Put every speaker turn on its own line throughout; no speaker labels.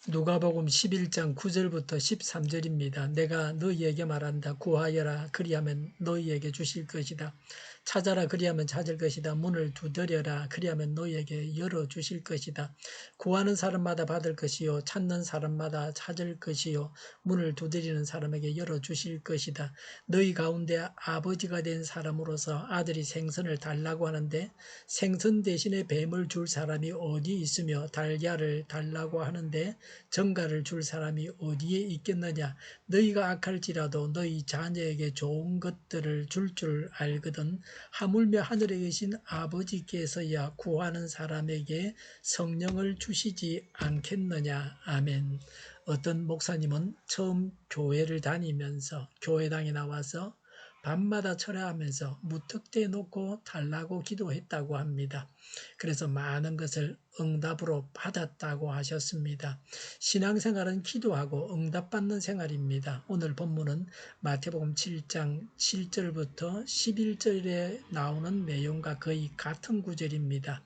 누가복음 11장 9절부터 13절입니다. 내가 너희에게 말한다. 구하여라. 그리하면 너희에게 주실 것이다. 찾아라. 그리하면 찾을 것이다. 문을 두드려라. 그리하면 너희에게 열어주실 것이다. 구하는 사람마다 받을 것이요. 찾는 사람마다 찾을 것이요. 문을 두드리는 사람에게 열어주실 것이다. 너희 가운데 아버지가 된 사람으로서 아들이 생선을 달라고 하는데 생선 대신에 뱀을 줄 사람이 어디 있으며 달걀을 달라고 하는데 정가를 줄 사람이 어디에 있겠느냐. 너희가 악할지라도 너희 자녀에게 좋은 것들을 줄 알거든. 하물며 하늘에 계신 아버지께서야 구하는 사람에게 성령을 주시지 않겠느냐. 아멘. 어떤 목사님은 처음 교회를 다니면서 교회당에 나와서 밤마다 철야하면서 무턱대에 놓고 달라고 기도했다고 합니다. 그래서 많은 것을 응답으로 받았다고 하셨습니다. 신앙생활은 기도하고 응답받는 생활입니다. 오늘 본문은 마태복음 7장 7절부터 11절에 나오는 내용과 거의 같은 구절입니다.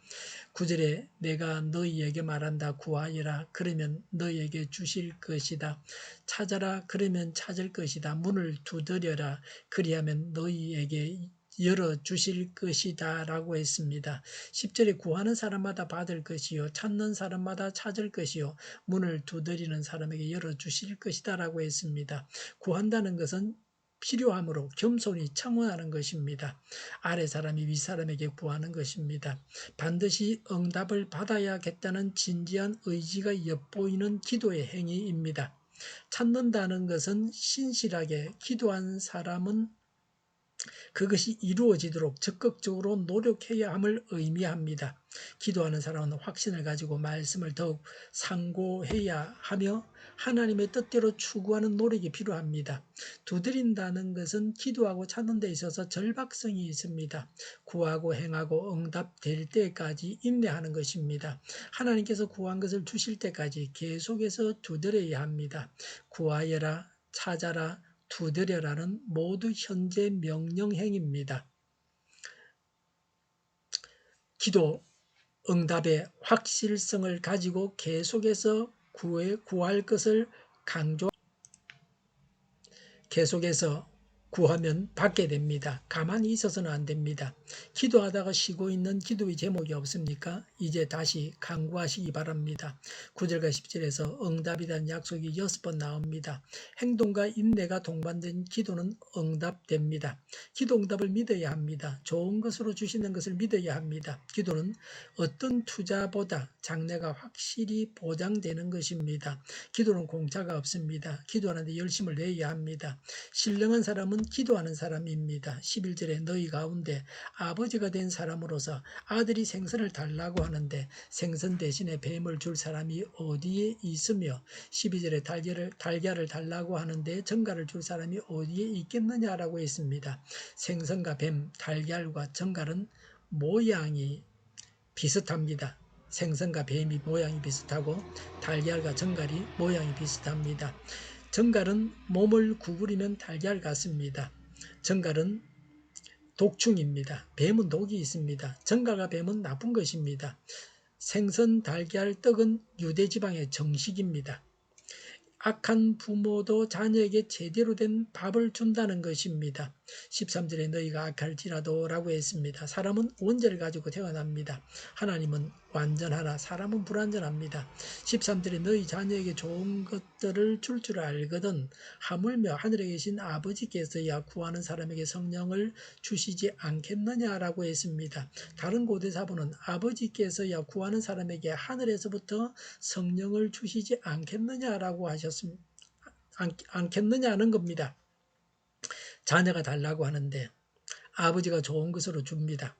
9절에 내가 너희에게 말한다. 구하여라. 그러면 너희에게 주실 것이다. 찾아라. 그러면 찾을 것이다. 문을 두드려라. 그리하면 너희에게 열어주실 것이다 라고 했습니다. 10절에 구하는 사람마다 받을 것이요 찾는 사람마다 찾을 것이요 문을 두드리는 사람에게 열어주실 것이다 라고 했습니다. 구한다는 것은 필요함으로 겸손히 청원하는 것입니다. 아래 사람이 위 사람에게 구하는 것입니다. 반드시 응답을 받아야겠다는 진지한 의지가 엿보이는 기도의 행위입니다. 찾는다는 것은 신실하게 기도한 사람은 그것이 이루어지도록 적극적으로 노력해야 함을 의미합니다. 기도하는 사람은 확신을 가지고 말씀을 더욱 상고해야 하며 하나님의 뜻대로 추구하는 노력이 필요합니다. 두드린다는 것은 기도하고 찾는 데 있어서 절박성이 있습니다. 구하고 행하고 응답될 때까지 인내하는 것입니다. 하나님께서 구한 것을 주실 때까지 계속해서 두드려야 합니다. 구하여라, 찾아라, 두드려라는 모두 현재 명령행입니다. 기도 응답의 확실성을 가지고 계속해서 구할 것을 계속해서 구하면 받게 됩니다. 가만히 있어서는 안 됩니다. 기도하다가 쉬고 있는 기도의 제목이 없습니까? 이제 다시 간구하시기 바랍니다. 9절과 10절에서 응답이라는 약속이 6번 나옵니다. 행동과 인내가 동반된 기도는 응답됩니다. 기도 응답을 믿어야 합니다. 좋은 것으로 주시는 것을 믿어야 합니다. 기도는 어떤 투자보다 장래가 확실히 보장되는 것입니다. 기도는 공짜가 없습니다. 기도하는데 열심을 내야 합니다. 신령한 사람은 기도하는 사람입니다. 11절에 너희 가운데 아버지가 된 사람으로서 아들이 생선을 달라고 하는데 생선 대신에 뱀을 줄 사람이 어디에 있으며 12절에 달걀을 달라고 하는데 정갈을 줄 사람이 어디에 있겠느냐라고 했습니다. 생선과 뱀, 달걀과 정갈은 모양이 비슷합니다. 생선과 뱀이 모양이 비슷하고 달걀과 정갈이 모양이 비슷합니다. 정갈은 몸을 구부리면 달걀 같습니다. 정갈은 독충입니다. 뱀은 독이 있습니다. 정갈과 뱀은 나쁜 것입니다. 생선, 달걀, 떡은 유대지방의 정식입니다. 악한 부모도 자녀에게 제대로 된 밥을 준다는 것입니다. 13절에 너희가 악할지라도 라고 했습니다. 사람은 원죄를 가지고 태어납니다. 하나님은 완전하나 사람은 불완전합니다. 13절에 너희 자녀에게 좋은 것들을 줄 알거든 하물며 하늘에 계신 아버지께서야 구하는 사람에게 성령을 주시지 않겠느냐라고 했습니다. 다른 고대사본은 아버지께서야 구하는 사람에게 하늘에서부터 성령을 주시지 않겠느냐라고 하셨습니다. 않겠느냐는 겁니다. 자녀가 달라고 하는데 아버지가 좋은 것으로 줍니다.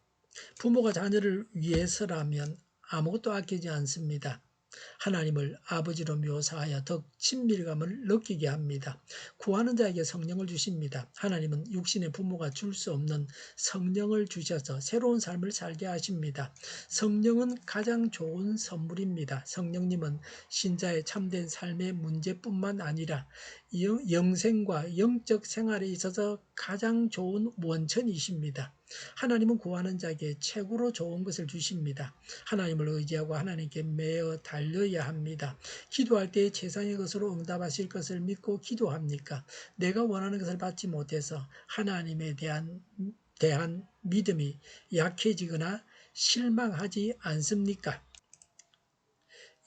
부모가 자녀를 위해서라면 아무것도 아끼지 않습니다. 하나님을 아버지로 묘사하여 더 친밀감을 느끼게 합니다. 구하는 자에게 성령을 주십니다. 하나님은 육신의 부모가 줄 수 없는 성령을 주셔서 새로운 삶을 살게 하십니다. 성령은 가장 좋은 선물입니다. 성령님은 신자의 참된 삶의 문제뿐만 아니라 영생과 영적 생활에 있어서 가장 좋은 원천이십니다. 하나님은 구하는 자에게 최고로 좋은 것을 주십니다. 하나님을 의지하고 하나님께 매어 달려야 합니다. 기도할 때 최상의 것으로 응답하실 것을 믿고 기도합니까? 내가 원하는 것을 받지 못해서 하나님에 대한 믿음이 약해지거나 실망하지 않습니까?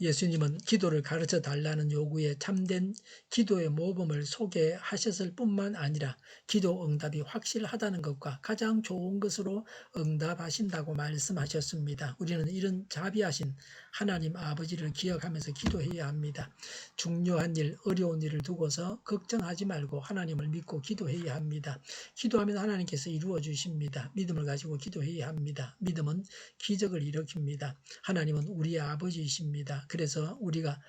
예수님은 기도를 가르쳐 달라는 요구에 참된 기도의 모범을 소개하셨을 뿐만 아니라 기도 응답이 확실하다는 것과 가장 좋은 것으로 응답하신다고 말씀하셨습니다. 우리는 이런 자비하신 하나님 아버지를 기억하면서 기도해야 합니다. 중요한 일, 어려운 일을 두고서 걱정하지 말고 하나님을 믿고 기도해야 합니다. 기도하면 하나님께서 이루어 주십니다. 믿음을 가지고 기도해야 합니다. 믿음은 기적을 일으킵니다. 하나님은 우리의 아버지이십니다. 그래서 우리가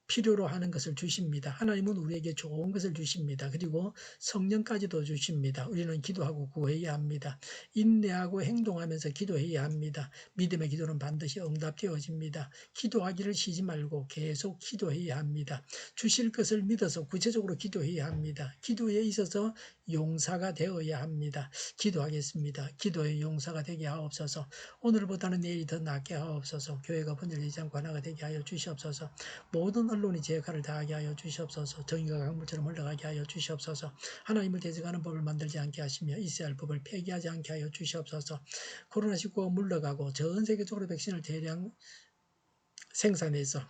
필요로 하는 것을 주십니다. 하나님은 우리에게 좋은 것을 주십니다. 그리고 성령까지도 주십니다. 우리는 기도하고 구해야 합니다. 인내하고 행동하면서 기도해야 합니다. 믿음의 기도는 반드시 응답되어집니다. 기도하기를 쉬지 말고 계속 기도해야 합니다. 주실 것을 믿어서 구체적으로 기도해야 합니다. 기도에 있어서 용사가 되어야 합니다. 기도하겠습니다. 기도의 용사가 되게 하옵소서. 오늘보다는 내일이 더 낫게 하옵소서. 교회가 분열되지 않고 하나가 되게 하여 주시옵소서. 모든 언론이 제 역할을 다하게 하여 주시옵소서. 정의가 강물처럼 흘러가게 하여 주시옵소서. 하나님을 대적하는 법을 만들지 않게 하시며 있어야 할 법을 폐기하지 않게 하여 주시옵소서. 코로나19가 물러가고 전 세계적으로 백신을 대량 생산해서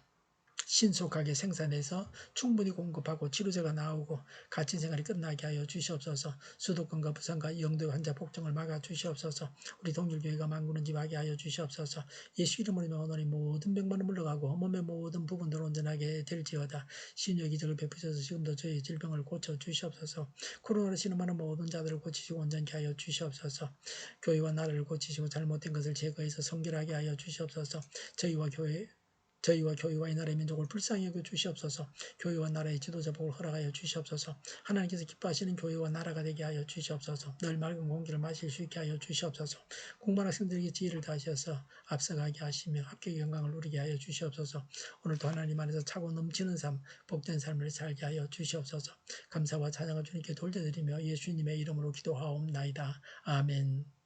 신속하게 생산해서 충분히 공급하고 치료제가 나오고 갇힌 생활이 끝나게 하여 주시옵소서. 수도권과 부산과 영도의 환자 폭증을 막아 주시옵소서. 우리 동일교회가 만구는집하게 하여 주시옵소서. 예수 이름으로 명하노니 모든 병만은 물러가고 몸의 모든 부분들 온전하게 될지어다. 신유의 기적을 베푸셔서 지금도 저희 질병을 고쳐 주시옵소서. 코로나로 신음하는 모든 자들을 고치시고 온전케 하여 주시옵소서. 교회와 나라를 고치시고 잘못된 것을 제거해서 성결하게 하여 주시옵소서. 저희와 교회와 이 나라의 민족을 불쌍히 여겨 주시옵소서. 교회와 나라의 지도자 복을 허락하여 주시옵소서. 하나님께서 기뻐하시는 교회와 나라가 되게 하여 주시옵소서. 늘 맑은 공기를 마실 수 있게 하여 주시옵소서. 공부하는 학생들에게 지혜를 다하셔서 앞서가게 하시며 합격의 영광을 누리게 하여 주시옵소서. 오늘도 하나님 안에서 차고 넘치는 삶, 복된 삶을 살게 하여 주시옵소서. 감사와 찬양을 주님께 돌려드리며 예수님의 이름으로 기도하옵나이다. 아멘.